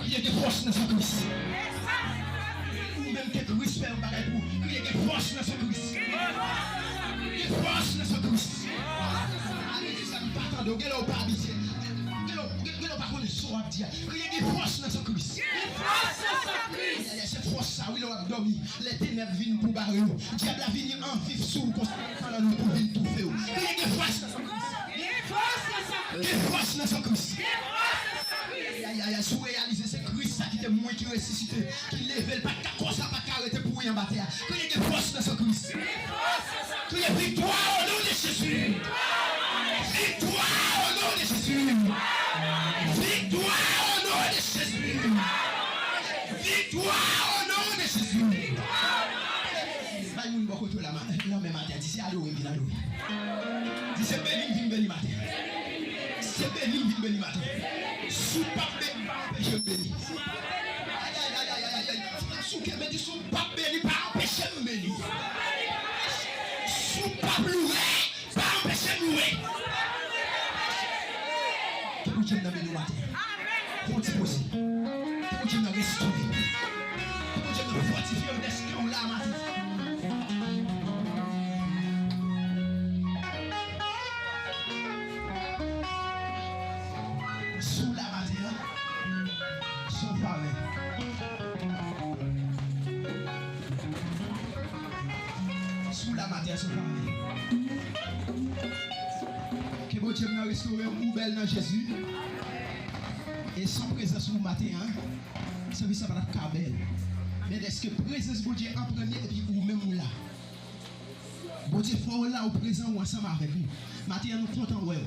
Il y a des forces dans son Christ. Ou même quelques respect au bagage pour. Il y a des forces dans son Christ. Des forces dans son Christ. Allez, ça me part de gueule ou pas habitué. Gueule ou pas qu'on est sur à dire. Il y a des forces dans son Christ. Des forces dans son Christ. Il y a cette force ça, oui, l'on a dormi. Les ténèbres viennent pour barrer. Diable a venu en vif sous le constat pour venir tout faire. Il y a des forces dans son Christ. Des forces dans son Christ. Sous réaliser c'est Christ qui était moins qui ressuscité, qui lève le pas comme ça pas arrêter pour rien battre. Que il y a des forces dans son Christ. Que il y a victoire au nom de Jésus. Victoire au nom de Jésus. Victoire au nom de Jésus. Victoire au nom de Jésus. Pas une bonne côté là non mais matin, c'est alloué bien alloué. C'est béni béni matin. C'est béni béni matin. Sous pas béni, je bénis. Aïe aïe aïe aïe aïe aïe. Sous que béni, sous pas béni, pas empêcher de bénir. Sous pas louer, pas empêcher de louer. Que vous Dieu n'a béni matin. Continue aussi. Que vous Dieu n'a restauré. Que vous Dieu n'a fortifié un esclave là matin. Sous la matière, son parler. Sous la matière, son parler. Que bon Dieu m'a restauré un poubelle dans Jésus. Et sans présence au matin, ça veut dire que ça va être cabelle. Mais est-ce que présence de Dieu en premier et puis ou même là? Bon Dieu, faut là au présent ou ensemble avec nous. Matin, nous comptons, ouais.